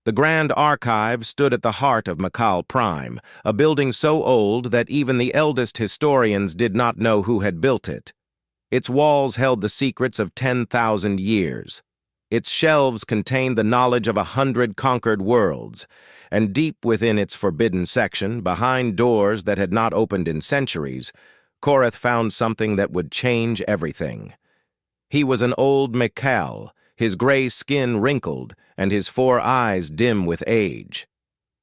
The Grand Archive stood at the heart of Makal Prime, a building so old that even the eldest historians did not know who had built it. Its walls held the secrets of 10,000 years. Its shelves contained the knowledge of 100 conquered worlds, and deep within its forbidden section, behind doors that had not opened in centuries, Korath found something that would change everything. He was an old Makal, his gray skin wrinkled, and his 4 eyes dim with age.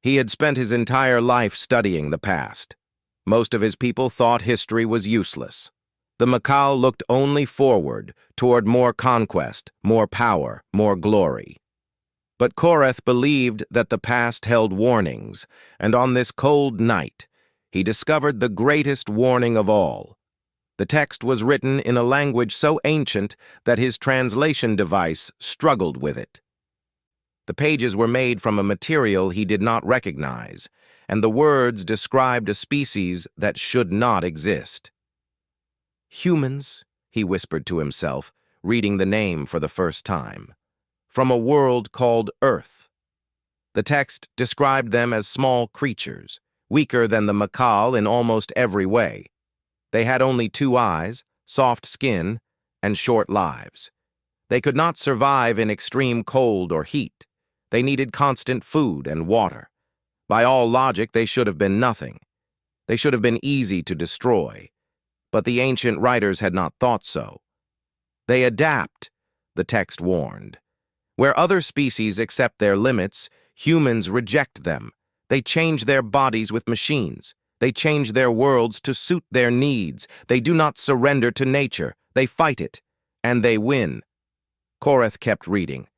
He had spent his entire life studying the past. Most of his people thought history was useless. The Makal looked only forward, toward more conquest, more power, more glory. But Korath believed that the past held warnings, and on this cold night, he discovered the greatest warning of all. The text was written in a language so ancient that his translation device struggled with it. The pages were made from a material he did not recognize, and the words described a species that should not exist. "Humans," he whispered to himself, reading the name for the first time, "from a world called Earth." The text described them as small creatures, weaker than the Makal in almost every way. They had only 2 eyes, soft skin, and short lives. They could not survive in extreme cold or heat. They needed constant food and water. By all logic, they should have been nothing. They should have been easy to destroy. But the ancient writers had not thought so. They adapt, the text warned. Where other species accept their limits, humans reject them. They change their bodies with machines. They change their worlds to suit their needs. They do not surrender to nature. They fight it, and they win. Korath kept reading,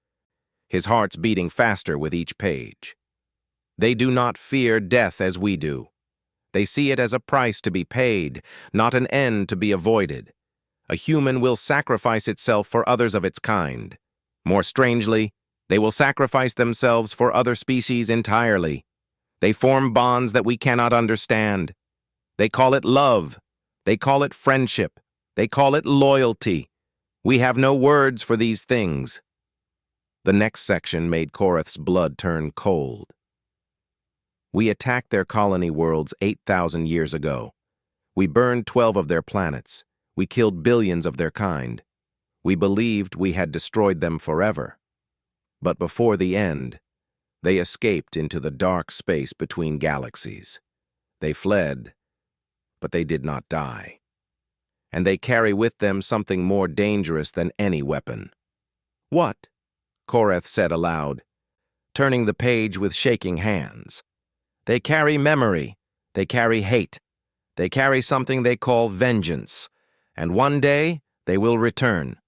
his heart's beating faster with each page. They do not fear death as we do. They see it as a price to be paid, not an end to be avoided. A human will sacrifice itself for others of its kind. More strangely, they will sacrifice themselves for other species entirely. They form bonds that we cannot understand. They call it love. They call it friendship. They call it loyalty. We have no words for these things. The next section made Korath's blood turn cold. We attacked their colony worlds 8,000 years ago. We burned 12 of their planets. We killed billions of their kind. We believed we had destroyed them forever. But before the end, they escaped into the dark space between galaxies. They fled, but they did not die. And they carry with them something more dangerous than any weapon. "What?" Korath said aloud, turning the page with shaking hands. "They carry memory. They carry hate. They carry something they call vengeance. And one day, they will return."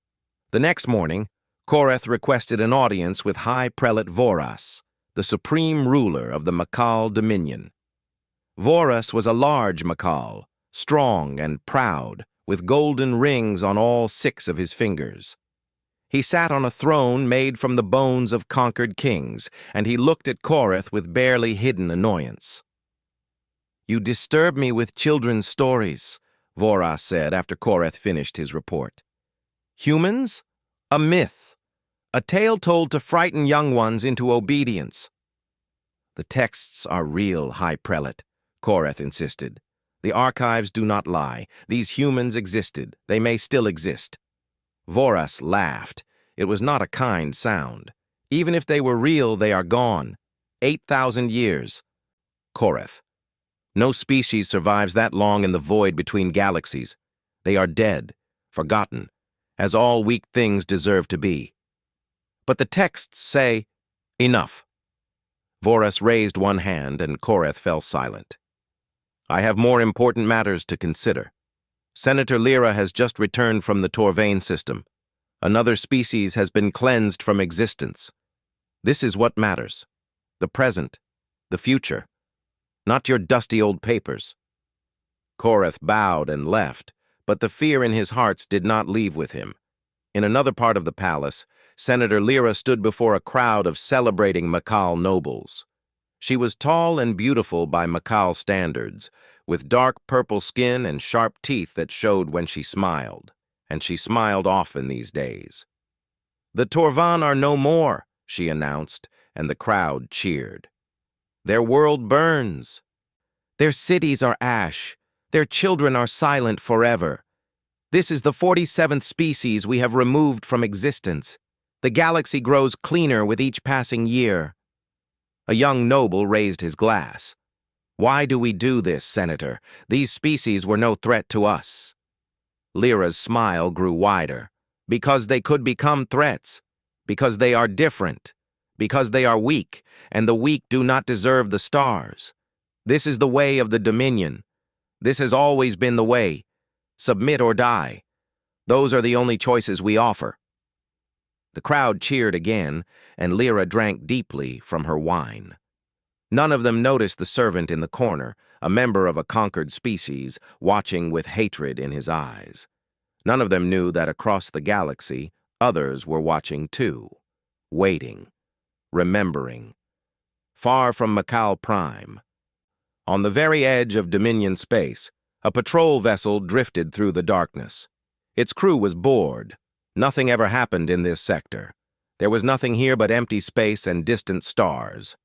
The next morning, Korath requested an audience with High Prelate Voras, the supreme ruler of the Makal Dominion. Voras was a large Makal, strong and proud, with golden rings on all 6 of his fingers. He sat on a throne made from the bones of conquered kings, and he looked at Korath with barely hidden annoyance. "You disturb me with children's stories," Voras said after Korath finished his report. "Humans? A myth. A tale told to frighten young ones into obedience." "The texts are real, High Prelate," Korath insisted. "The archives do not lie. These humans existed. They may still exist." Voras laughed. It was not a kind sound. "Even if they were real, they are gone. 8,000 years. Korath, no species survives that long in the void between galaxies. They are dead, forgotten, as all weak things deserve to be. But the texts say, enough." Voras raised one hand, and Korath fell silent. "I have more important matters to consider. Senator Lyra has just returned from the Torvain system. Another species has been cleansed from existence. This is what matters. The present, the future, not your dusty old papers." Korath bowed and left, but the fear in his heart did not leave with him. In another part of the palace, Senator Lyra stood before a crowd of celebrating Makal nobles. She was tall and beautiful by Makal standards, with dark purple skin and sharp teeth that showed when she smiled, and she smiled often these days. "The Torvan are no more," she announced, and the crowd cheered. Their world burns. Their cities are ash. Their children are silent forever. This is the 47th species we have removed from existence. The galaxy grows cleaner with each passing year. A young noble raised his glass. Why do we do this, Senator? These species were no threat to us. Lyra's smile grew wider. Because they could become threats. Because they are different. Because they are weak, and the weak do not deserve the stars. This is the way of the Dominion. This has always been the way. Submit or die. Those are the only choices we offer. The crowd cheered again, and Lyra drank deeply from her wine. None of them noticed the servant in the corner, a member of a conquered species, watching with hatred in his eyes. None of them knew that across the galaxy, others were watching too, waiting, remembering. Far from Macau Prime, on the very edge of Dominion space, a patrol vessel drifted through the darkness. Its crew was bored. Nothing ever happened in this sector. There was nothing here but empty space and distant stars.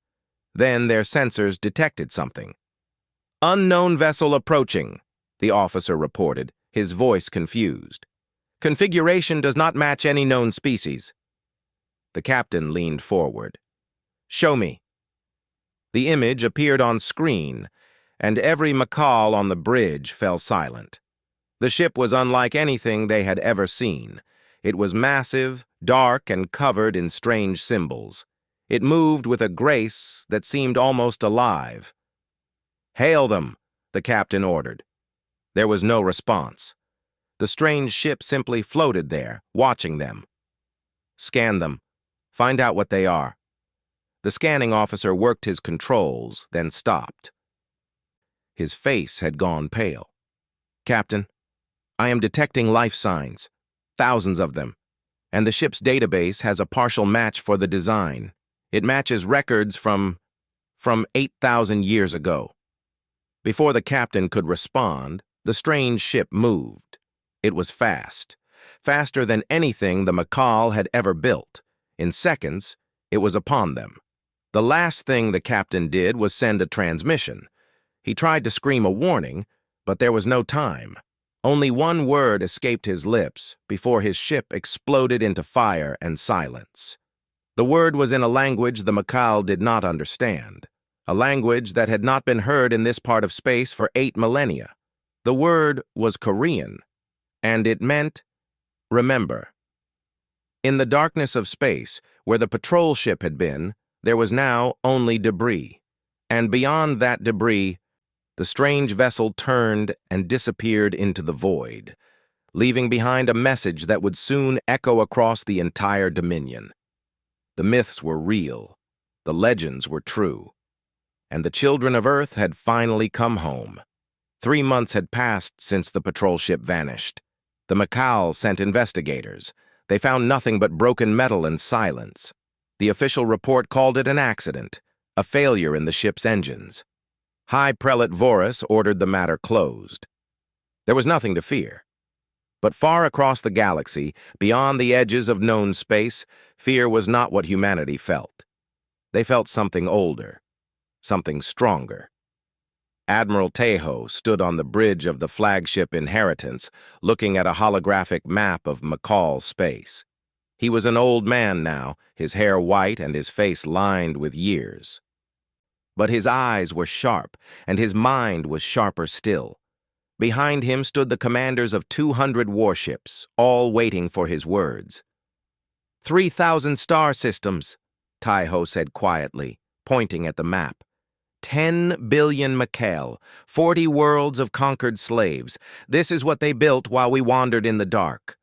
Then their sensors detected something. "Unknown vessel approaching," the officer reported, his voice confused. "Configuration does not match any known species." The captain leaned forward. "Show me." The image appeared on screen, and every macaw on the bridge fell silent. The ship was unlike anything they had ever seen. It was massive, dark, and covered in strange symbols. It moved with a grace that seemed almost alive. "Hail them," the captain ordered. There was no response. The strange ship simply floated there, watching them. "Scan them. Find out what they are." The scanning officer worked his controls, then stopped. His face had gone pale. "Captain, I am detecting life signs, thousands of them, and the ship's database has a partial match for the design. It matches records from 8,000 years ago." Before the captain could respond, the strange ship moved. It was fast, faster than anything the macaw had ever built. In seconds, it was upon them. The last thing the captain did was send a transmission. He tried to scream a warning, but there was no time. Only one word escaped his lips before his ship exploded into fire and silence. The word was in a language the macaw did not understand, a language that had not been heard in this part of space for 8 millennia. The word was Korean, and it meant, remember. In the darkness of space, where the patrol ship had been, there was now only debris. And beyond that debris, the strange vessel turned and disappeared into the void, leaving behind a message that would soon echo across the entire Dominion. The myths were real, the legends were true, and the children of Earth had finally come home. 3 months had passed since the patrol ship vanished. The macaw sent investigators. They found nothing but broken metal and silence. The official report called it an accident, a failure in the ship's engines. High Prelate Vorus ordered the matter closed. There was nothing to fear. But far across the galaxy, beyond the edges of known space, fear was not what humanity felt. They felt something older, something stronger. Admiral Tejo stood on the bridge of the flagship Inheritance, looking at a holographic map of Macaw space. He was an old man now, his hair white and his face lined with years. But his eyes were sharp, and his mind was sharper still. Behind him stood the commanders of 200 warships, all waiting for his words. 3,000 star systems, Tejo said quietly, pointing at the map. 10 billion Macaw, 40 worlds of conquered slaves. This is what they built while we wandered in the dark.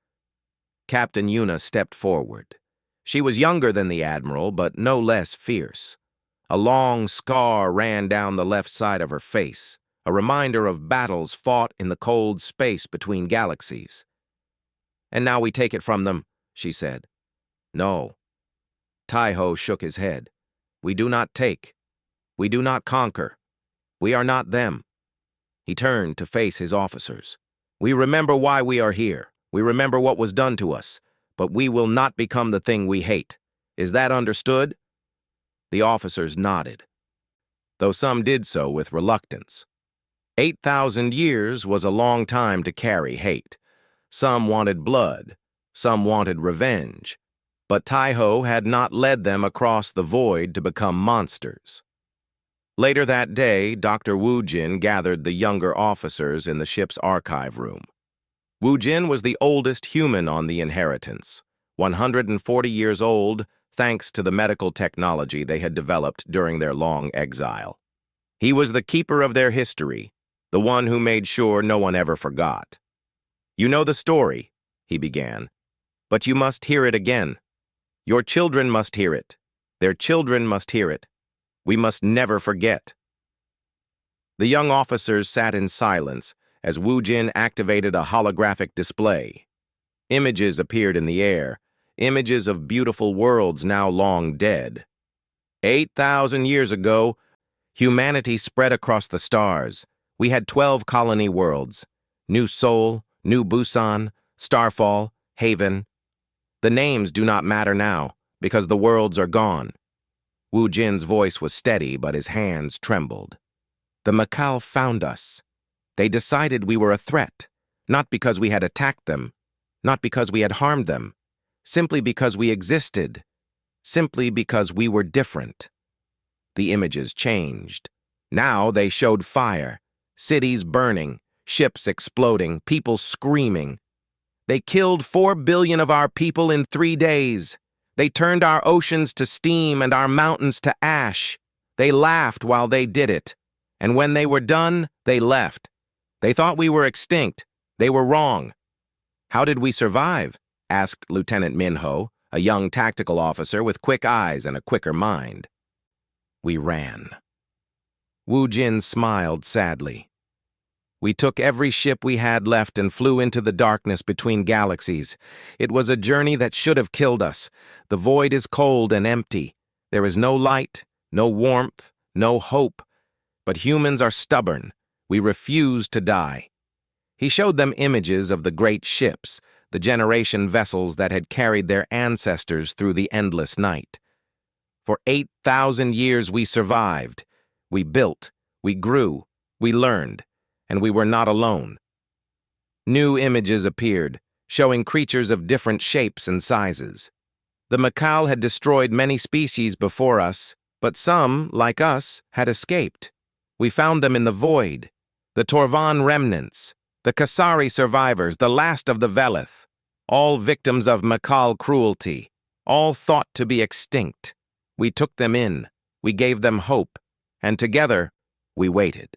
Captain Yuna stepped forward. She was younger than the Admiral, but no less fierce. A long scar ran down the left side of her face, a reminder of battles fought in the cold space between galaxies. "And now we take it from them," she said. "No." Tejo shook his head. "We do not take. We do not conquer. We are not them." He turned to face his officers. "We remember why we are here. We remember what was done to us, but we will not become the thing we hate. Is that understood?" The officers nodded, though some did so with reluctance. 8,000 years was a long time to carry hate. Some wanted blood, some wanted revenge, but Taiho had not led them across the void to become monsters. Later that day, Dr. Wu Jin gathered the younger officers in the ship's archive room. Wu Jin was the oldest human on the Inheritance, 140 years old, thanks to the medical technology they had developed during their long exile. He was the keeper of their history, the one who made sure no one ever forgot. "You know the story," he began, "but you must hear it again. Your children must hear it. Their children must hear it. We must never forget." The young officers sat in silence as Wu Jin activated a holographic display. Images appeared in the air, images of beautiful worlds now long dead. 8,000 years ago, humanity spread across the stars. We had 12 colony worlds: New Seoul, New Busan, Starfall, Haven. The names do not matter now, because the worlds are gone. Wu Jin's voice was steady, but his hands trembled. The Makal found us. They decided we were a threat, not because we had attacked them, not because we had harmed them, simply because we existed, simply because we were different. The images changed. Now they showed fire, cities burning, ships exploding, people screaming. They killed 4 billion of our people in 3 days. They turned our oceans to steam and our mountains to ash. They laughed while they did it. And when they were done, they left. They thought we were extinct. They were wrong. "How did we survive?" asked Lieutenant Minho, a young tactical officer with quick eyes and a quicker mind. "We ran." Wu Jin smiled sadly. "We took every ship we had left and flew into the darkness between galaxies. It was a journey that should have killed us. The void is cold and empty. There is no light, no warmth, no hope. But humans are stubborn. We refuse to die." He showed them images of the great ships, the generation vessels that had carried their ancestors through the endless night. For 8,000 years we survived. We built, we grew, we learned, and we were not alone. New images appeared, showing creatures of different shapes and sizes. The Makal had destroyed many species before us, but some, like us, had escaped. We found them in the void. The Torvan remnants, the Kasari survivors, the last of the Velith, all victims of Makal cruelty, all thought to be extinct. We took them in, we gave them hope, and together we waited.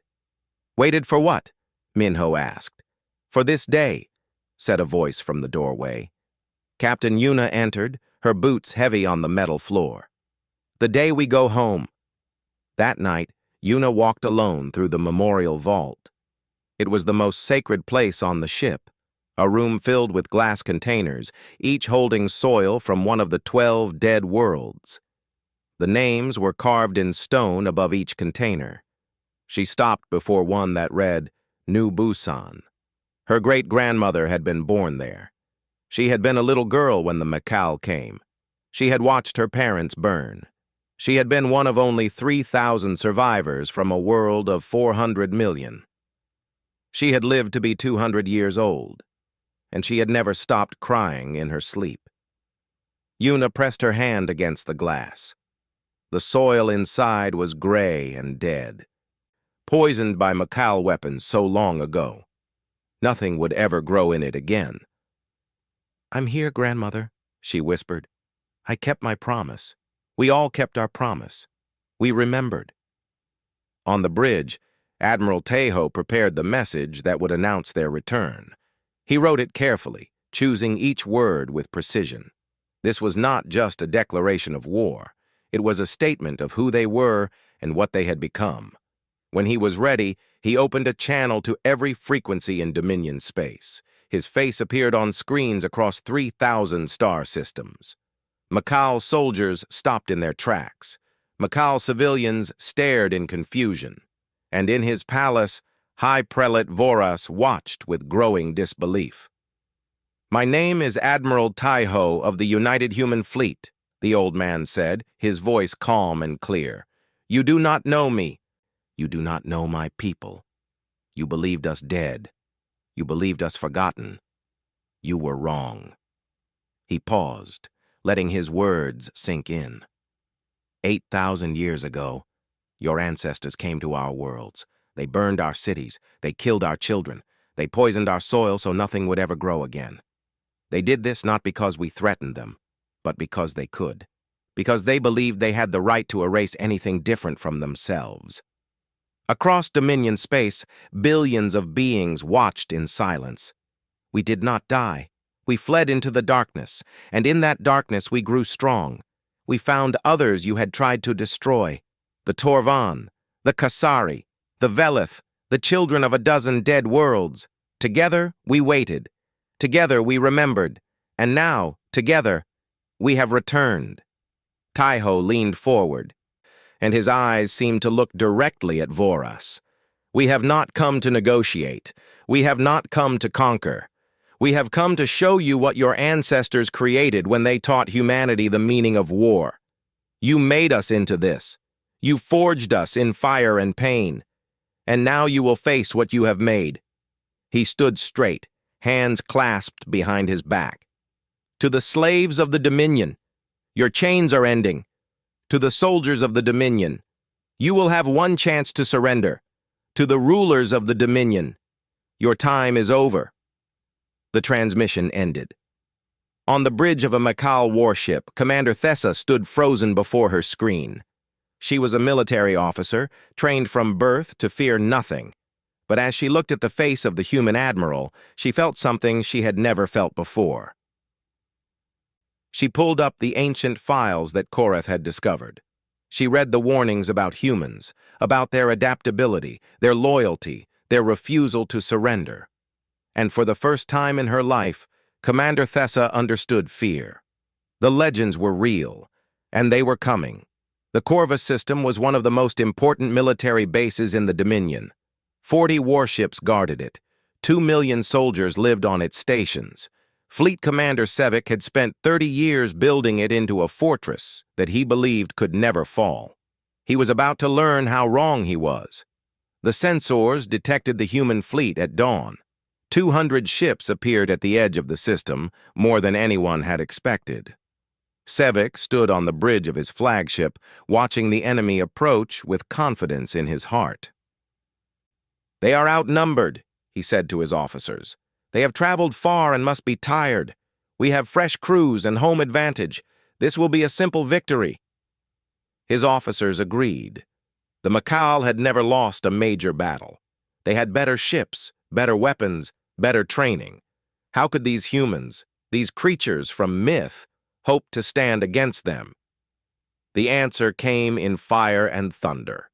"Waited for what?" Minho asked. "For this day," said a voice from the doorway. Captain Yuna entered, her boots heavy on the metal floor. "The day we go home." That night, Yuna walked alone through the memorial vault. It was the most sacred place on the ship, a room filled with glass containers, each holding soil from one of the 12 dead worlds. The names were carved in stone above each container. She stopped before one that read, New Busan. Her great-grandmother had been born there. She had been a little girl when the Makal came. She had watched her parents burn. She had been one of only 3,000 survivors from a world of 400 million. She had lived to be 200 years old, and she had never stopped crying in her sleep. Yuna pressed her hand against the glass. The soil inside was gray and dead, poisoned by Makal weapons so long ago. Nothing would ever grow in it again. "I'm here, grandmother," she whispered. "I kept my promise. We all kept our promise. We remembered." On the bridge, Admiral Tejo prepared the message that would announce their return. He wrote it carefully, choosing each word with precision. This was not just a declaration of war. It was a statement of who they were and what they had become. When he was ready, he opened a channel to every frequency in Dominion space. His face appeared on screens across 3,000 star systems. Makal soldiers stopped in their tracks. Makal civilians stared in confusion. And in his palace, High Prelate Voras watched with growing disbelief. "My name is Admiral Taiho of the United Human Fleet," the old man said, his voice calm and clear. "You do not know me. You do not know my people. You believed us dead. You believed us forgotten. You were wrong." He paused, letting his words sink in. 8,000 years ago, your ancestors came to our worlds. They burned our cities. They killed our children. They poisoned our soil so nothing would ever grow again. They did this not because we threatened them, but because they could. Because they believed they had the right to erase anything different from themselves. Across Dominion space, billions of beings watched in silence. We did not die. We fled into the darkness, and in that darkness we grew strong. We found others you had tried to destroy. The Torvan, the Kasari, the Velith, the children of a dozen dead worlds. Together, we waited. Together, we remembered. And now, together, we have returned. Taiho leaned forward, and his eyes seemed to look directly at Voras. "We have not come to negotiate. We have not come to conquer. We have come to show you what your ancestors created when they taught humanity the meaning of war. You made us into this. You forged us in fire and pain. And now you will face what you have made." He stood straight, hands clasped behind his back. "To the slaves of the Dominion, your chains are ending. To the soldiers of the Dominion, you will have one chance to surrender. To the rulers of the Dominion, your time is over." The transmission ended. On the bridge of a Makal warship, Commander Thessa stood frozen before her screen. She was a military officer, trained from birth to fear nothing. But as she looked at the face of the human admiral, she felt something she had never felt before. She pulled up the ancient files that Korath had discovered. She read the warnings about humans, about their adaptability, their loyalty, their refusal to surrender. And for the first time in her life, Commander Thessa understood fear. The legends were real, and they were coming. The Corvus system was one of the most important military bases in the Dominion. 40 warships guarded it. 2 million soldiers lived on its stations. Fleet Commander Sevik had spent 30 years building it into a fortress that he believed could never fall. He was about to learn how wrong he was. The sensors detected the human fleet at dawn. 200 ships appeared at the edge of the system, more than anyone had expected. Sevik stood on the bridge of his flagship, watching the enemy approach with confidence in his heart. "They are outnumbered," he said to his officers. "They have traveled far and must be tired. We have fresh crews and home advantage. This will be a simple victory." His officers agreed. The Makal had never lost a major battle. They had better ships, better weapons, better training. How could these humans, these creatures from myth, hope to stand against them? The answer came in fire and thunder.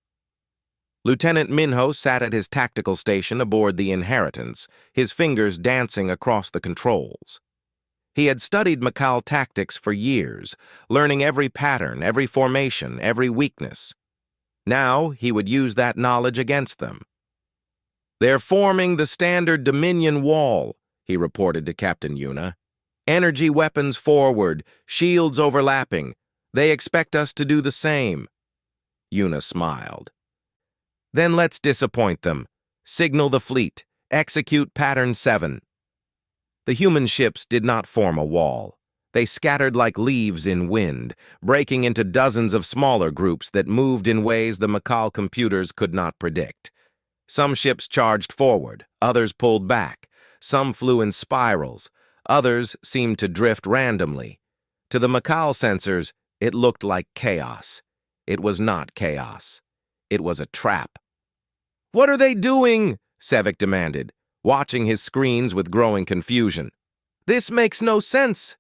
Lieutenant Minho sat at his tactical station aboard the Inheritance, his fingers dancing across the controls. He had studied Makal tactics for years, learning every pattern, every formation, every weakness. Now he would use that knowledge against them. "They're forming the standard Dominion wall," he reported to Captain Yuna. "Energy weapons forward, shields overlapping. They expect us to do the same." Yuna smiled. "Then let's disappoint them. Signal the fleet. Execute Pattern 7. The human ships did not form a wall. They scattered like leaves in wind, breaking into dozens of smaller groups that moved in ways the Makal computers could not predict. Some ships charged forward, others pulled back. Some flew in spirals, others seemed to drift randomly. To the Makal sensors, it looked like chaos. It was not chaos. It was a trap. "What are they doing?" Sevik demanded, watching his screens with growing confusion. "This makes no sense.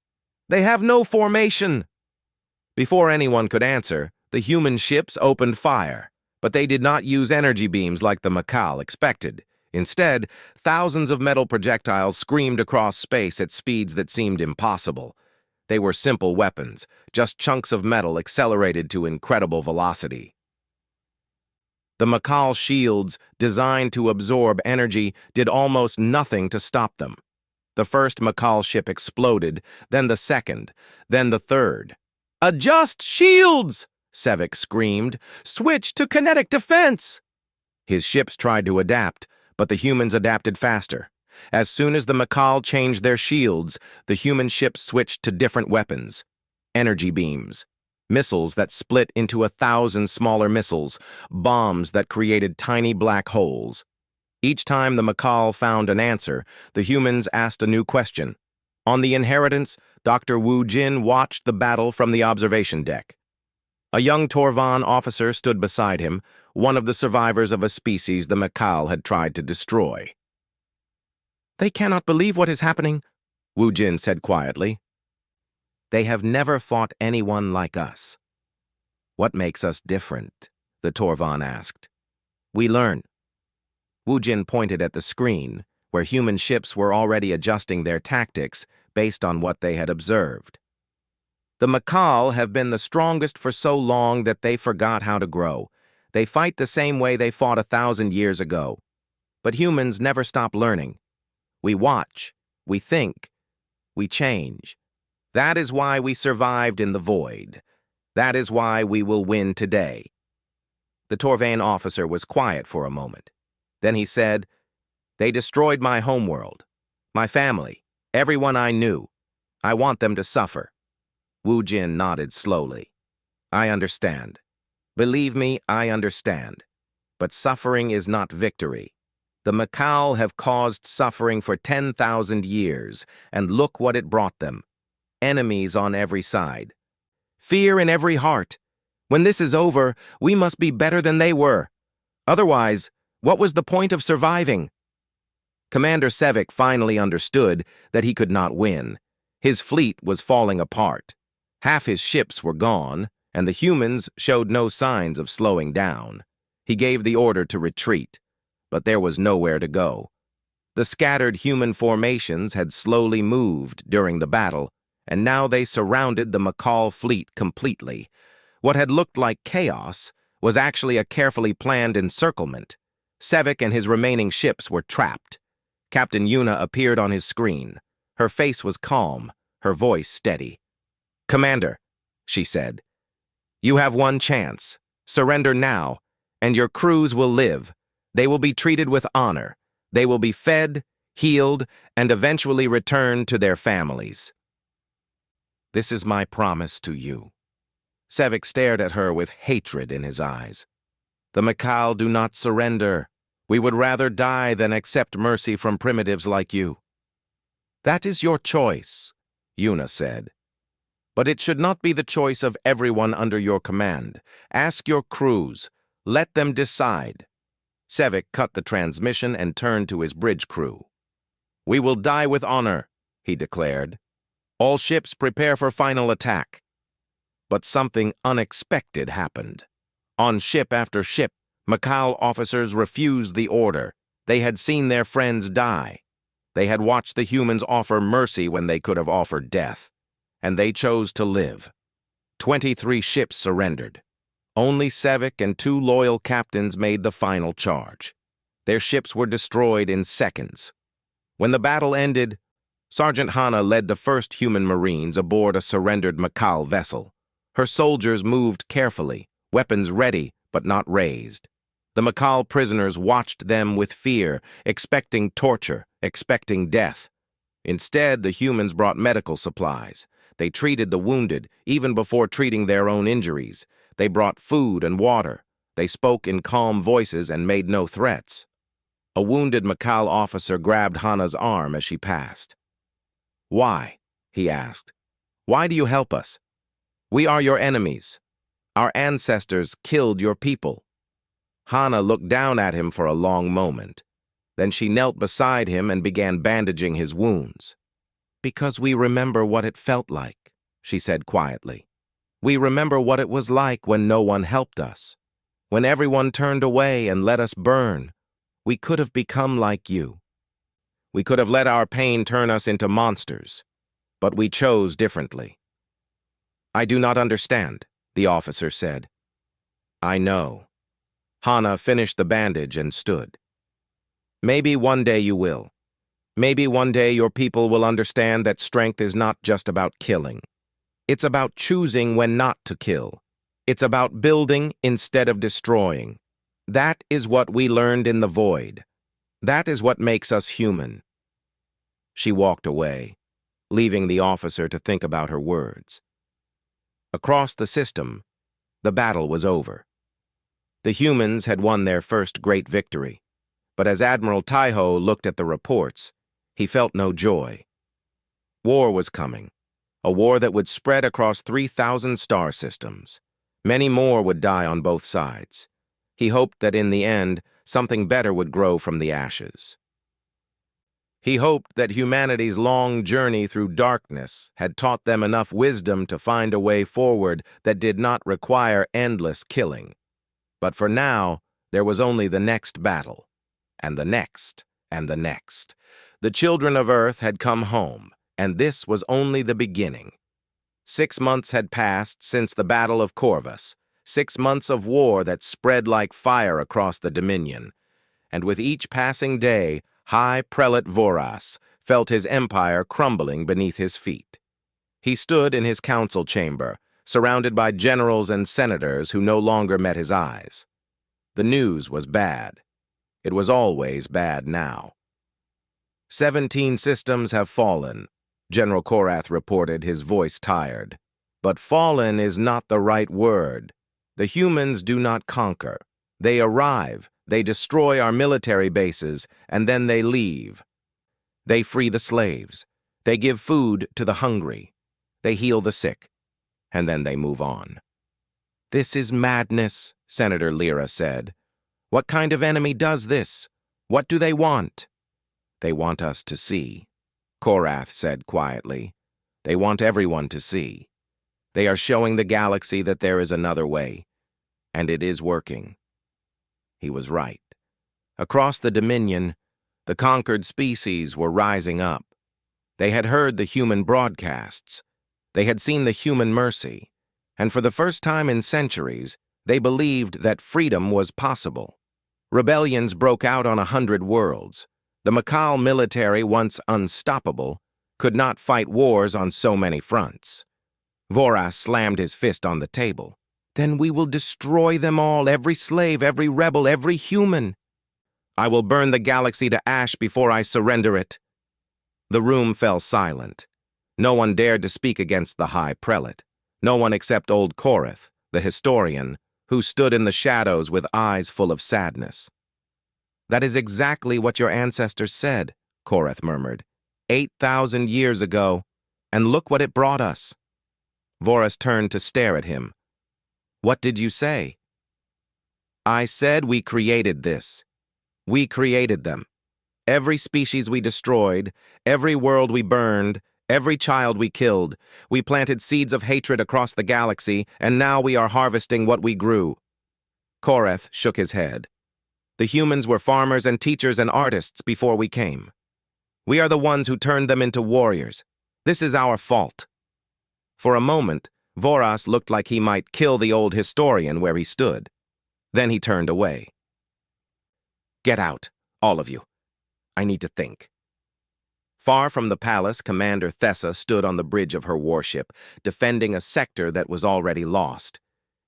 They have no formation." Before anyone could answer, the human ships opened fire, but they did not use energy beams like the Makal expected. Instead, thousands of metal projectiles screamed across space at speeds that seemed impossible. They were simple weapons, just chunks of metal accelerated to incredible velocity. The Makal shields, designed to absorb energy, did almost nothing to stop them. The first Makal ship exploded, then the second, then the third. "Adjust shields!" Sevek screamed. "Switch to kinetic defense!" His ships tried to adapt, but the humans adapted faster. As soon as the Makal changed their shields, the human ships switched to different weapons. Energy beams, missiles that split into 1,000 smaller missiles, bombs that created tiny black holes. Each time the Makal found an answer, the humans asked a new question. On the Inheritance, Dr. Wu Jin watched the battle from the observation deck. A young Torvan officer stood beside him, one of the survivors of a species the Makal had tried to destroy. "They cannot believe what is happening," Wu Jin said quietly. "They have never fought anyone like us." "What makes us different?" the Torvan asked. "We learn." Wu Jin pointed at the screen, where human ships were already adjusting their tactics based on what they had observed. "The Makal have been the strongest for so long that they forgot how to grow. They fight the same way they fought 1,000 years ago. But humans never stop learning. We watch, we think, we change. That is why we survived in the void. That is why we will win today." The Torvan officer was quiet for a moment. Then he said, "They destroyed my homeworld, my family, everyone I knew. I want them to suffer." Wu Jin nodded slowly. "I understand. Believe me, I understand. But suffering is not victory. The Makal have caused suffering for 10,000 years, and look what it brought them. Enemies on every side. Fear in every heart. When this is over, we must be better than they were. Otherwise, what was the point of surviving?" Commander Sevek finally understood that he could not win. His fleet was falling apart. Half his ships were gone, and the humans showed no signs of slowing down. He gave the order to retreat, but there was nowhere to go. The scattered human formations had slowly moved during the battle, and now they surrounded the Makal fleet completely. What had looked like chaos was actually a carefully planned encirclement. Sevek and his remaining ships were trapped. Captain Yuna appeared on his screen. Her face was calm, her voice steady. "Commander," she said, "you have one chance. Surrender now, and your crews will live. They will be treated with honor. They will be fed, healed, and eventually return to their families. This is my promise to you." Sevek stared at her with hatred in his eyes. "The Makal do not surrender. We would rather die than accept mercy from primitives like you." "That is your choice," Yuna said. "But it should not be the choice of everyone under your command. Ask your crews. Let them decide." Sevek cut the transmission and turned to his bridge crew. "We will die with honor," he declared. "All ships prepare for final attack." But something unexpected happened. On ship after ship, Makal officers refused the order. They had seen their friends die. They had watched the humans offer mercy when they could have offered death. And they chose to live. 23 ships surrendered. Only Sevek and 2 loyal captains made the final charge. Their ships were destroyed in seconds. When the battle ended, Sergeant Hana led the first human Marines aboard a surrendered Makal vessel. Her soldiers moved carefully, weapons ready but not raised. The Makal prisoners watched them with fear, expecting torture, expecting death. Instead, the humans brought medical supplies. They treated the wounded, even before treating their own injuries. They brought food and water. They spoke in calm voices and made no threats. A wounded Makal officer grabbed Hana's arm as she passed. "Why?" he asked. "Why do you help us? We are your enemies. Our ancestors killed your people." Hana looked down at him for a long moment. Then she knelt beside him and began bandaging his wounds. "Because we remember what it felt like," she said quietly. "We remember what it was like when no one helped us. When everyone turned away and let us burn. We could have become like you. We could have let our pain turn us into monsters. But we chose differently." "I do not understand," the officer said. "I know." Hana finished the bandage and stood. "Maybe one day you will. Maybe one day your people will understand that strength is not just about killing. It's about choosing when not to kill. It's about building instead of destroying. That is what we learned in the void. That is what makes us human." She walked away, leaving the officer to think about her words. Across the system, the battle was over. The humans had won their first great victory, but as Admiral Taiho looked at the reports, he felt no joy. War was coming, a war that would spread across 3,000 star systems. Many more would die on both sides. He hoped that in the end, something better would grow from the ashes. He hoped that humanity's long journey through darkness had taught them enough wisdom to find a way forward that did not require endless killing. But for now, there was only the next battle, and the next, and the next. The children of Earth had come home, and this was only the beginning. 6 months had passed since the Battle of Corvus, 6 months of war that spread like fire across the Dominion, and with each passing day, High Prelate Voras felt his empire crumbling beneath his feet. He stood in his council chamber, surrounded by generals and senators who no longer met his eyes. The news was bad. It was always bad now. 17 systems have fallen, General Korath reported, his voice tired. But fallen is not the right word. The humans do not conquer. They arrive, they destroy our military bases, and then they leave. They free the slaves. They give food to the hungry. They heal the sick. And then they move on. "This is madness," Senator Lyra said. "What kind of enemy does this? What do they want?" "They want us to see," Korath said quietly. "They want everyone to see. They are showing the galaxy that there is another way, and it is working." He was right. Across the Dominion, the conquered species were rising up. They had heard the human broadcasts. They had seen the human mercy. And for the first time in centuries, they believed that freedom was possible. Rebellions broke out on 100 worlds. The Makal military, once unstoppable, could not fight wars on so many fronts. Voras slammed his fist on the table. "Then we will destroy them all, every slave, every rebel, every human. I will burn the galaxy to ash before I surrender it." The room fell silent. No one dared to speak against the High Prelate. No one except old Korath, the historian, who stood in the shadows with eyes full of sadness. "That is exactly what your ancestors said," Korath murmured. 8,000 years ago, and look what it brought us." Voras turned to stare at him. "What did you say?" "I said we created this. We created them. Every species we destroyed, every world we burned, every child we killed. We planted seeds of hatred across the galaxy, and now we are harvesting what we grew." Korath shook his head. "The humans were farmers and teachers and artists before we came. We are the ones who turned them into warriors. This is our fault." For a moment, Voras looked like he might kill the old historian where he stood. Then he turned away. "Get out, all of you. I need to think." Far from the palace, Commander Thessa stood on the bridge of her warship, defending a sector that was already lost.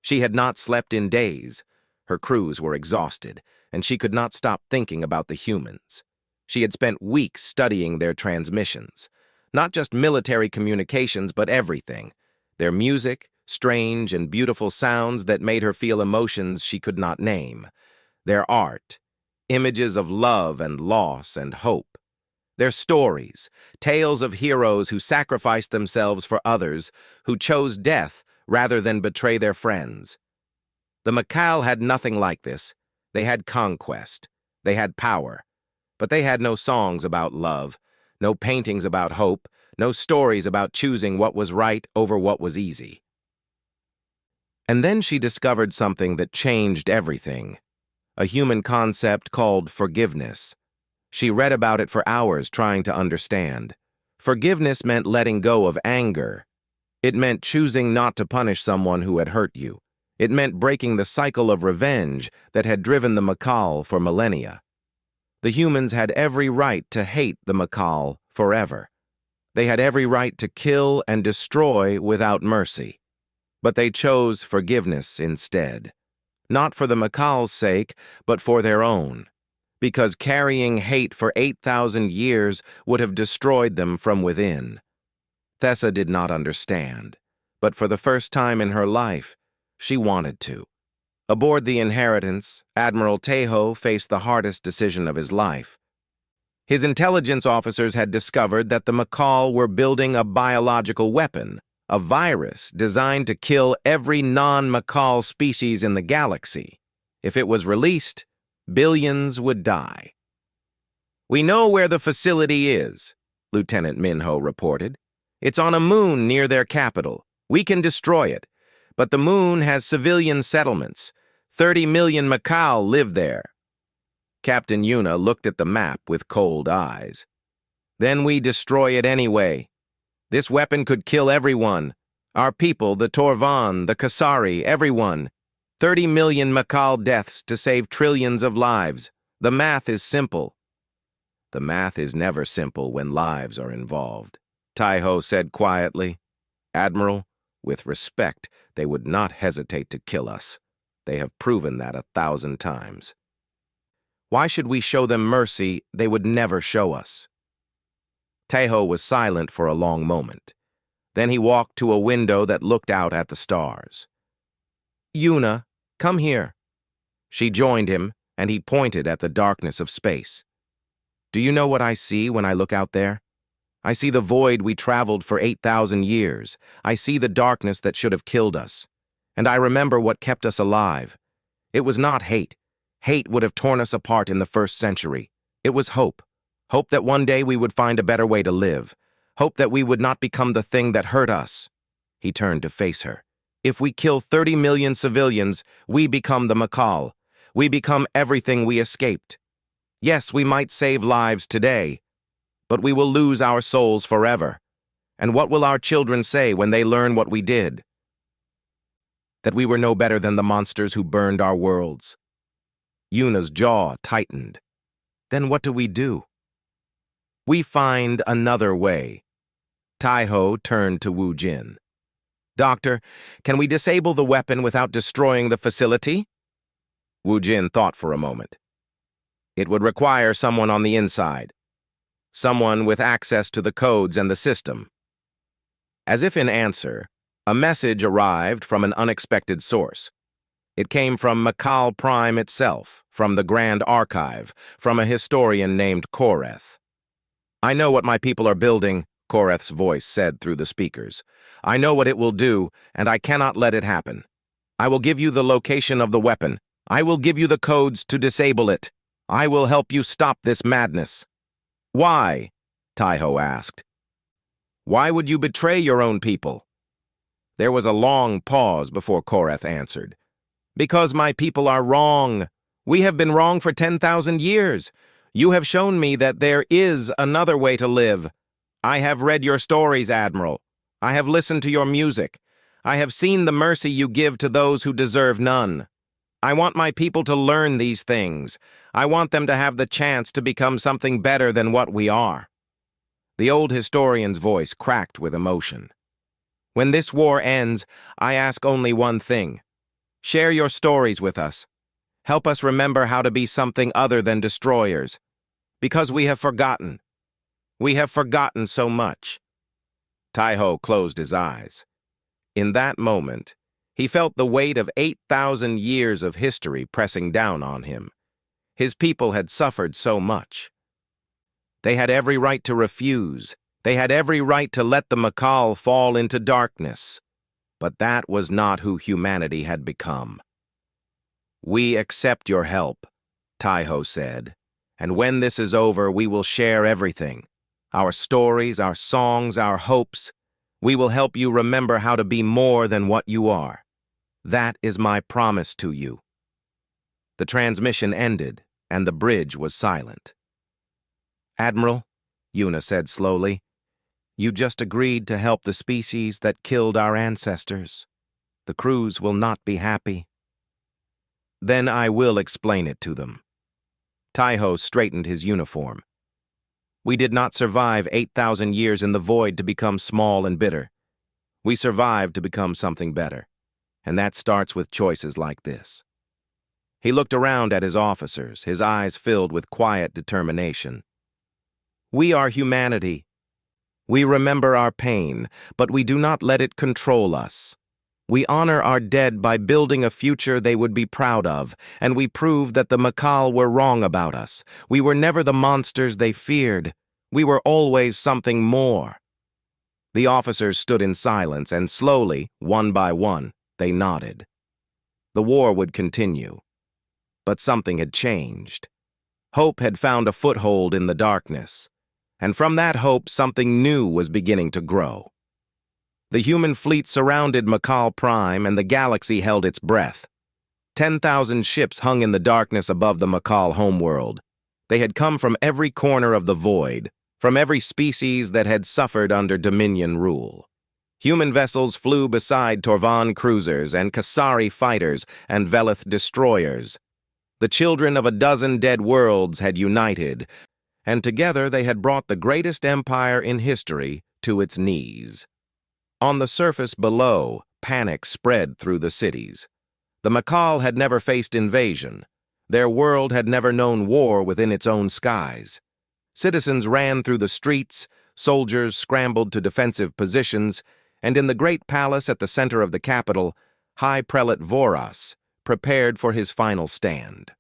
She had not slept in days. Her crews were exhausted, and she could not stop thinking about the humans. She had spent weeks studying their transmissions. Not just military communications, but everything. Their music, strange and beautiful sounds that made her feel emotions she could not name. Their art, images of love and loss and hope. Their stories, tales of heroes who sacrificed themselves for others, who chose death rather than betray their friends. The Makal had nothing like this. They had conquest. They had power. But they had no songs about love, no paintings about hope, no stories about choosing what was right over what was easy. And then she discovered something that changed everything. A human concept called forgiveness. She read about it for hours trying to understand. Forgiveness meant letting go of anger. It meant choosing not to punish someone who had hurt you. It meant breaking the cycle of revenge that had driven the Makal for millennia. The humans had every right to hate the Makal forever. They had every right to kill and destroy without mercy. But they chose forgiveness instead. Not for the Macal's sake, but for their own. Because carrying hate for 8,000 years would have destroyed them from within. Thessa did not understand, but for the first time in her life, she wanted to. Aboard the Inheritance, Admiral Tejo faced the hardest decision of his life. His intelligence officers had discovered that the Macal were building a biological weapon, a virus designed to kill every non-Macal species in the galaxy. If it was released, billions would die. "We know where the facility is," Lieutenant Minho reported. "It's on a moon near their capital. We can destroy it. But the moon has civilian settlements. 30 million Macal live there." Captain Yuna looked at the map with cold eyes. "Then we destroy it anyway. This weapon could kill everyone. Our people, the Torvan, the Kasari, everyone. 30 million Macal deaths to save trillions of lives. The math is simple." "The math is never simple when lives are involved," Tejo said quietly. "Admiral, with respect, they would not hesitate to kill us. They have proven that 1,000 times. Why should we show them mercy they would never show us?" Tejo was silent for a long moment. Then he walked to a window that looked out at the stars. "Yuna, come here." She joined him, and he pointed at the darkness of space. "Do you know what I see when I look out there? I see the void we traveled for 8,000 years. I see the darkness that should have killed us. And I remember what kept us alive. It was not hate. Hate would have torn us apart in the 1st century. It was hope. Hope that one day we would find a better way to live. Hope that we would not become the thing that hurt us." He turned to face her. "If we kill 30 million civilians, we become the Macal. We become everything we escaped. Yes, we might save lives today, but we will lose our souls forever. And what will our children say when they learn what we did? That we were no better than the monsters who burned our worlds." Yuna's jaw tightened. "Then what do we do?" "We find another way." Tejo turned to Wu Jin. "Doctor, can we disable the weapon without destroying the facility?" Wu Jin thought for a moment. "It would require someone on the inside. Someone with access to the codes and the system." As if in answer, a message arrived from an unexpected source. It came from Macal Prime itself, from the Grand Archive, from a historian named Koreth. "I know what my people are building," Koreth's voice said through the speakers. "I know what it will do, and I cannot let it happen. I will give you the location of the weapon. I will give you the codes to disable it. I will help you stop this madness." "Why?" Tejo asked. "Why would you betray your own people?" There was a long pause before Koreth answered. "Because my people are wrong. We have been wrong for 10,000 years. You have shown me that there is another way to live. I have read your stories, Admiral. I have listened to your music. I have seen the mercy you give to those who deserve none. I want my people to learn these things. I want them to have the chance to become something better than what we are." The old historian's voice cracked with emotion. "When this war ends, I ask only one thing. Share your stories with us. Help us remember how to be something other than destroyers. Because we have forgotten. We have forgotten so much." Tejo closed his eyes. In that moment, he felt the weight of 8,000 years of history pressing down on him. His people had suffered so much. They had every right to refuse. They had every right to let the Macal fall into darkness. But that was not who humanity had become. "We accept your help," Tejo said. "And when this is over, we will share everything. Our stories, our songs, our hopes. We will help you remember how to be more than what you are. That is my promise to you." The transmission ended, and the bridge was silent. "Admiral," Yuna said slowly, "you just agreed to help the species that killed our ancestors. The crews will not be happy." "Then I will explain it to them." Tejo straightened his uniform. We did not survive 8,000 years in the void to become small and bitter. We survived to become something better, and that starts with choices like this. He looked around at his officers, his eyes filled with quiet determination. We are humanity. We remember our pain, but we do not let it control us. We honor our dead by building a future they would be proud of, and we prove that the Makal were wrong about us. We were never the monsters they feared. We were always something more. The officers stood in silence, and slowly, one by one, they nodded. The war would continue. But something had changed. Hope had found a foothold in the darkness, and from that hope something new was beginning to grow. The human fleet surrounded Makal Prime, and the galaxy held its breath. 10,000 ships hung in the darkness above the Makal homeworld. They had come from every corner of the void, from every species that had suffered under Dominion rule. Human vessels flew beside Torvan cruisers and Kasari fighters and Velith destroyers. The children of a dozen dead worlds had united, and together they had brought the greatest empire in history to its knees. On the surface below, panic spread through the cities. The Makal had never faced invasion. Their world had never known war within its own skies. Citizens ran through the streets, soldiers scrambled to defensive positions, and in the great palace at the center of the capital, High Prelate Voras prepared for his final stand.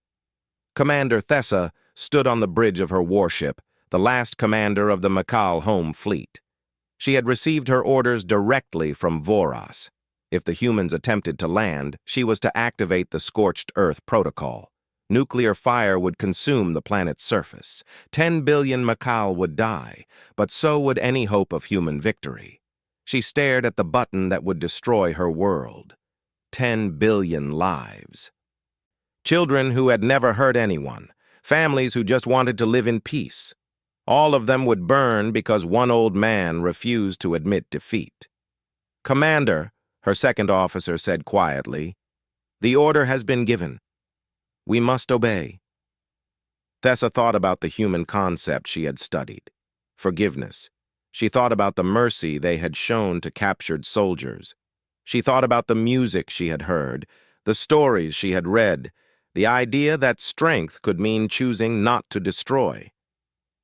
Commander Thessa stood on the bridge of her warship, the last commander of the Makal home fleet. She had received her orders directly from Voras. If the humans attempted to land, she was to activate the Scorched Earth Protocol. Nuclear fire would consume the planet's surface. 10 billion Makal would die, but so would any hope of human victory. She stared at the button that would destroy her world. 10 billion lives. Children who had never hurt anyone. Families who just wanted to live in peace. All of them would burn because one old man refused to admit defeat. "Commander," her second officer said quietly, "the order has been given. We must obey." Thessa thought about the human concept she had studied. Forgiveness. She thought about the mercy they had shown to captured soldiers. She thought about the music she had heard, the stories she had read, the idea that strength could mean choosing not to destroy.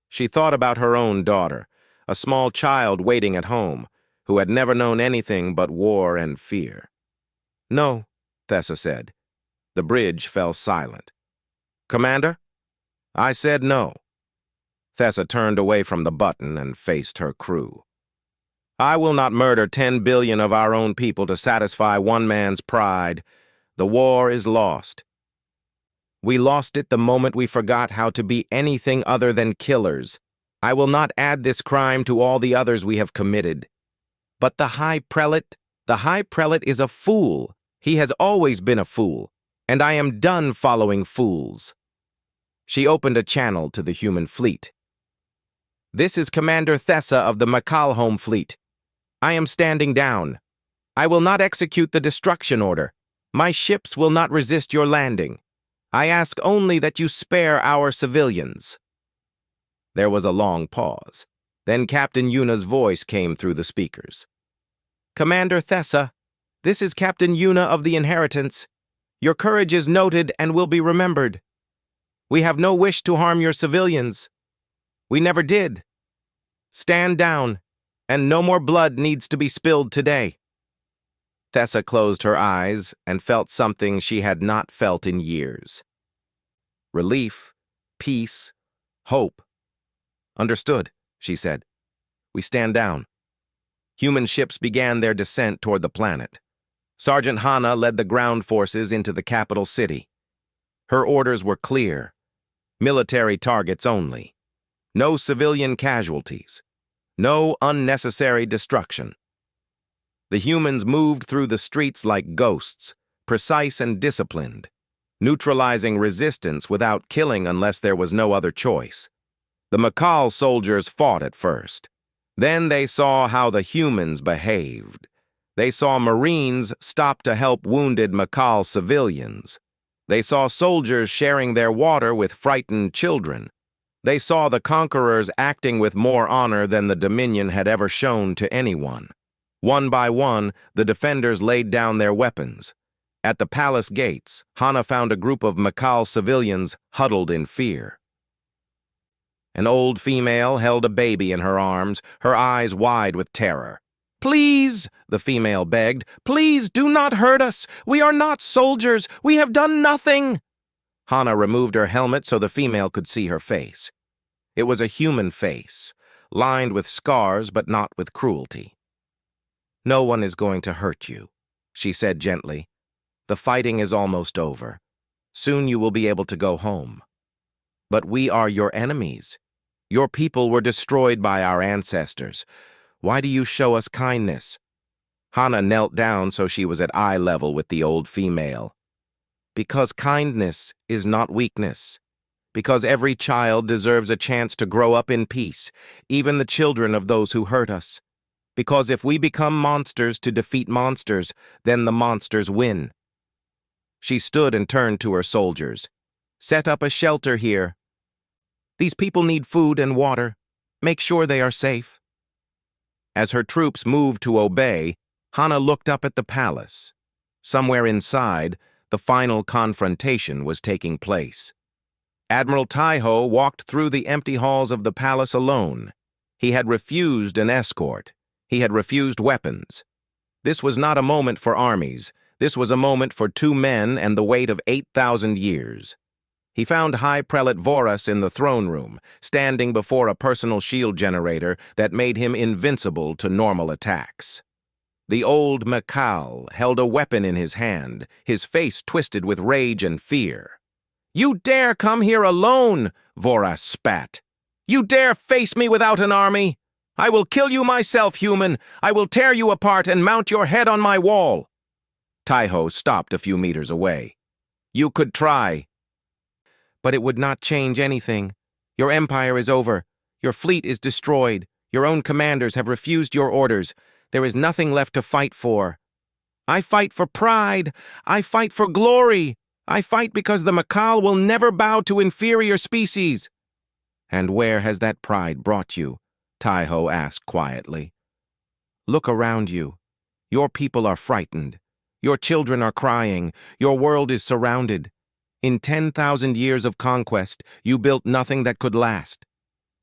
She thought about her own daughter, a small child waiting at home, who had never known anything but war and fear. "No," Thessa said. The bridge fell silent. "Commander?" "I said no." Thessa turned away from the button and faced her crew. "I will not murder 10 billion of our own people to satisfy one man's pride. The war is lost. We lost it the moment we forgot how to be anything other than killers. I will not add this crime to all the others we have committed. But the High Prelate is a fool. He has always been a fool, and I am done following fools." She opened a channel to the human fleet. "This is Commander Thessa of the Makal home fleet. I am standing down. I will not execute the destruction order. My ships will not resist your landing. I ask only that you spare our civilians." There was a long pause. Then Captain Yuna's voice came through the speakers. "Commander Thessa, this is Captain Yuna of the Inheritance. Your courage is noted and will be remembered. We have no wish to harm your civilians. We never did. Stand down, and no more blood needs to be spilled today." Thessa closed her eyes and felt something she had not felt in years. Relief, peace, hope. "Understood," she said. "We stand down." Human ships began their descent toward the planet. Sergeant Hana led the ground forces into the capital city. Her orders were clear. Military targets only. No civilian casualties. No unnecessary destruction. The humans moved through the streets like ghosts, precise and disciplined, neutralizing resistance without killing unless there was no other choice. The Makal soldiers fought at first. Then they saw how the humans behaved. They saw Marines stop to help wounded Makal civilians. They saw soldiers sharing their water with frightened children. They saw the conquerors acting with more honor than the Dominion had ever shown to anyone. One by one, the defenders laid down their weapons. At the palace gates, Hana found a group of Makal civilians huddled in fear. An old female held a baby in her arms, her eyes wide with terror. "Please," the female begged, "please do not hurt us. We are not soldiers. We have done nothing." Hana removed her helmet so the female could see her face. It was a human face, lined with scars but not with cruelty. "No one is going to hurt you," she said gently. "The fighting is almost over. Soon you will be able to go home. But we are your enemies. Your people were destroyed by our ancestors. Why do you show us kindness?" Hana knelt down so she was at eye level with the old female. "Because kindness is not weakness. Because every child deserves a chance to grow up in peace, even the children of those who hurt us. Because if we become monsters to defeat monsters, then the monsters win." She stood and turned to her soldiers. "Set up a shelter here. These people need food and water. Make sure they are safe." As her troops moved to obey, Hana looked up at the palace. Somewhere inside, the final confrontation was taking place. Admiral Taiho walked through the empty halls of the palace alone. He had refused an escort. He had refused weapons. This was not a moment for armies. This was a moment for two men and the weight of 8,000 years. He found High Prelate Voras in the throne room, standing before a personal shield generator that made him invincible to normal attacks. The old Makal held a weapon in his hand, his face twisted with rage and fear. "You dare come here alone," Voras spat. "You dare face me without an army? I will kill you myself, human. I will tear you apart and mount your head on my wall." Taiho stopped a few meters away. "You could try. But it would not change anything. Your empire is over. Your fleet is destroyed. Your own commanders have refused your orders. There is nothing left to fight for. I fight for pride. I fight for glory. I fight because the Makal will never bow to inferior species." "And where has that pride brought you?" Taiho asked quietly. "Look around you. Your people are frightened. Your children are crying. Your world is surrounded. In 10,000 years of conquest, you built nothing that could last.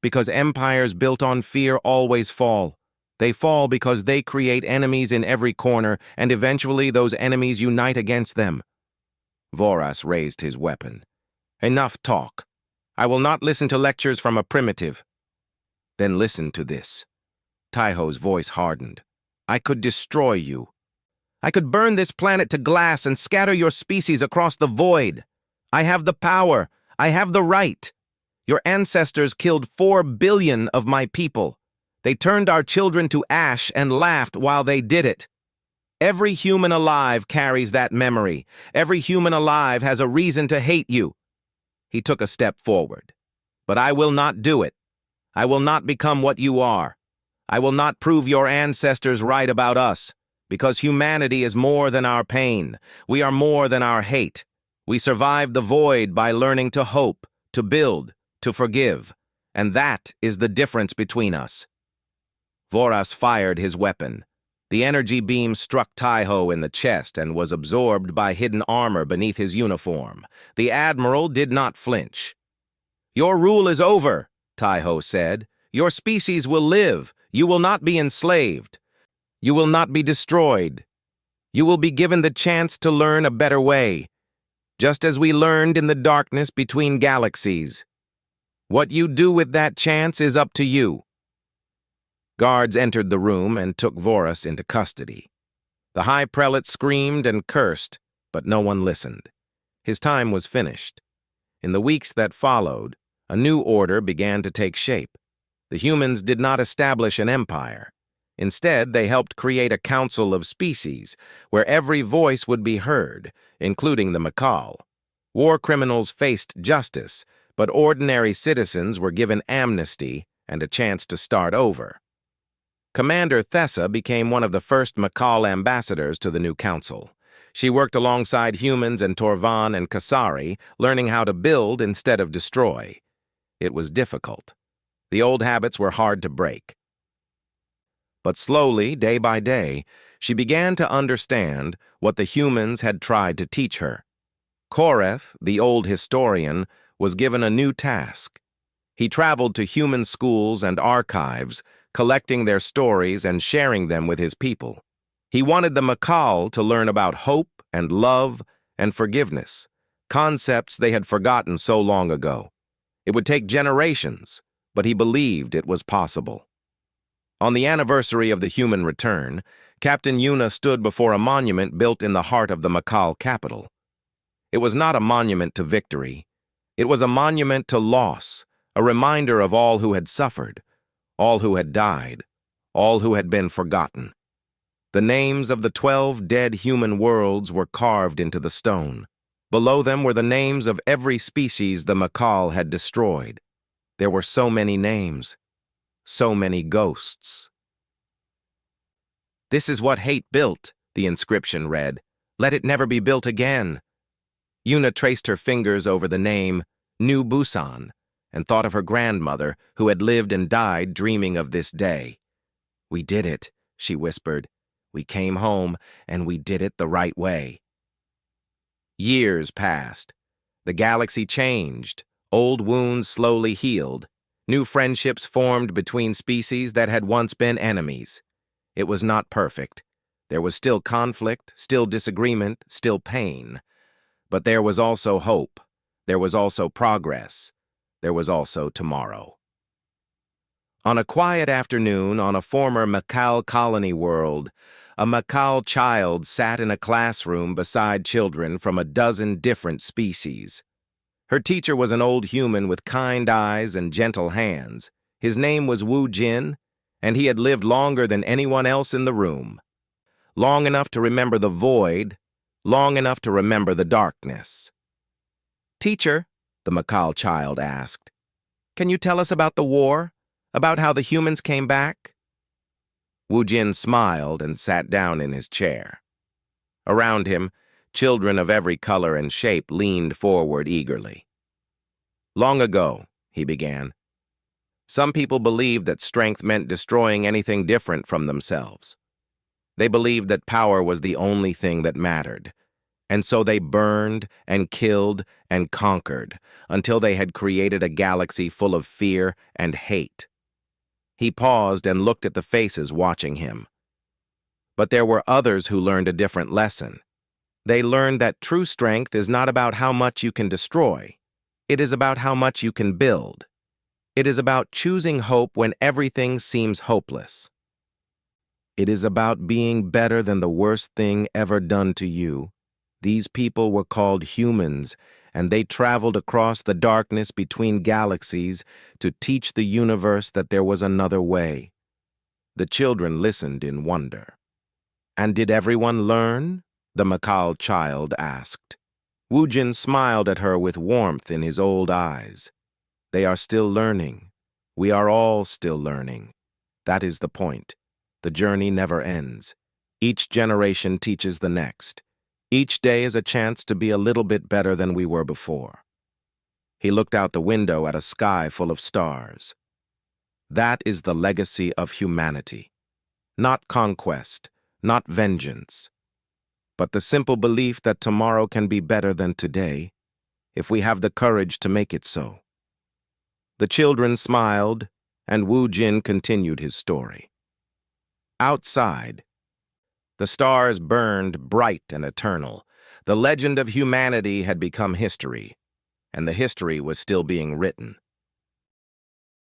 Because empires built on fear always fall. They fall because they create enemies in every corner, and eventually those enemies unite against them." Voras raised his weapon. "Enough talk. I will not listen to lectures from a primitive." "Then listen to this." Taiho's voice hardened. "I could destroy you. I could burn this planet to glass and scatter your species across the void. I have the power. I have the right. Your ancestors killed 4 billion of my people. They turned our children to ash and laughed while they did it. Every human alive carries that memory. Every human alive has a reason to hate you." He took a step forward. "But I will not do it. I will not become what you are. I will not prove your ancestors right about us, because humanity is more than our pain. We are more than our hate. We survived the void by learning to hope, to build, to forgive. And that is the difference between us." Voras fired his weapon. The energy beam struck Taiho in the chest and was absorbed by hidden armor beneath his uniform. The admiral did not flinch. "Your rule is over," Taiho said. "Your species will live. You will not be enslaved. You will not be destroyed. You will be given the chance to learn a better way, just as we learned in the darkness between galaxies. What you do with that chance is up to you." Guards entered the room and took Voras into custody. The High Prelate screamed and cursed, but no one listened. His time was finished. In the weeks that followed, a new order began to take shape. The humans did not establish an empire. Instead, they helped create a council of species, where every voice would be heard, including the Makal. War criminals faced justice, but ordinary citizens were given amnesty and a chance to start over. Commander Thessa became one of the first Makal ambassadors to the new council. She worked alongside humans and Torvan and Kasari, learning how to build instead of destroy. It was difficult. The old habits were hard to break. But slowly, day by day, she began to understand what the humans had tried to teach her. Koreth, the old historian, was given a new task. He traveled to human schools and archives, collecting their stories and sharing them with his people. He wanted the Makal to learn about hope and love and forgiveness, concepts they had forgotten so long ago. It would take generations, but he believed it was possible. On the anniversary of the human return, Captain Yuna stood before a monument built in the heart of the Makal capital. It was not a monument to victory. It was a monument to loss, a reminder of all who had suffered, all who had died, all who had been forgotten. The names of the 12 dead human worlds were carved into the stone. Below them were the names of every species the Makal had destroyed. There were so many names, so many ghosts. "This is what hate built," the inscription read. "Let it never be built again." Yuna traced her fingers over the name New Busan and thought of her grandmother, who had lived and died dreaming of this day. "We did it," she whispered. "We came home, and we did it the right way." Years passed. The galaxy changed. Old wounds slowly healed. New friendships formed between species that had once been enemies. It was not perfect. There was still conflict, still disagreement, still pain. But there was also hope. There was also progress. There was also tomorrow. On a quiet afternoon on a former Makal colony world, a Makal child sat in a classroom beside children from a dozen different species. Her teacher was an old human with kind eyes and gentle hands. His name was Wu Jin, and he had lived longer than anyone else in the room. Long enough to remember the void, long enough to remember the darkness. "Teacher," the Makal child asked, "can you tell us about the war? About how the humans came back?" Wu Jin smiled and sat down in his chair. Around him, children of every color and shape leaned forward eagerly. "Long ago," he began, "some people believed that strength meant destroying anything different from themselves. They believed that power was the only thing that mattered, and so they burned and killed and conquered until they had created a galaxy full of fear and hate." He paused and looked at the faces watching him. But there were others who learned a different lesson. They learned that true strength is not about how much you can destroy. It is about how much you can build. It is about choosing hope when everything seems hopeless. It is about being better than the worst thing ever done to you. These people were called humans, and they traveled across the darkness between galaxies to teach the universe that there was another way. The children listened in wonder. "And did everyone learn?" the Makal child asked. Wu Jin smiled at her with warmth in his old eyes. "They are still learning. We are all still learning. That is the point. The journey never ends. Each generation teaches the next. Each day is a chance to be a little bit better than we were before." He looked out the window at a sky full of stars. That is the legacy of humanity. Not conquest, not vengeance, but the simple belief that tomorrow can be better than today, if we have the courage to make it so. The children smiled, and Wu Jin continued his story. Outside, the stars burned bright and eternal. The legend of humanity had become history, and the history was still being written.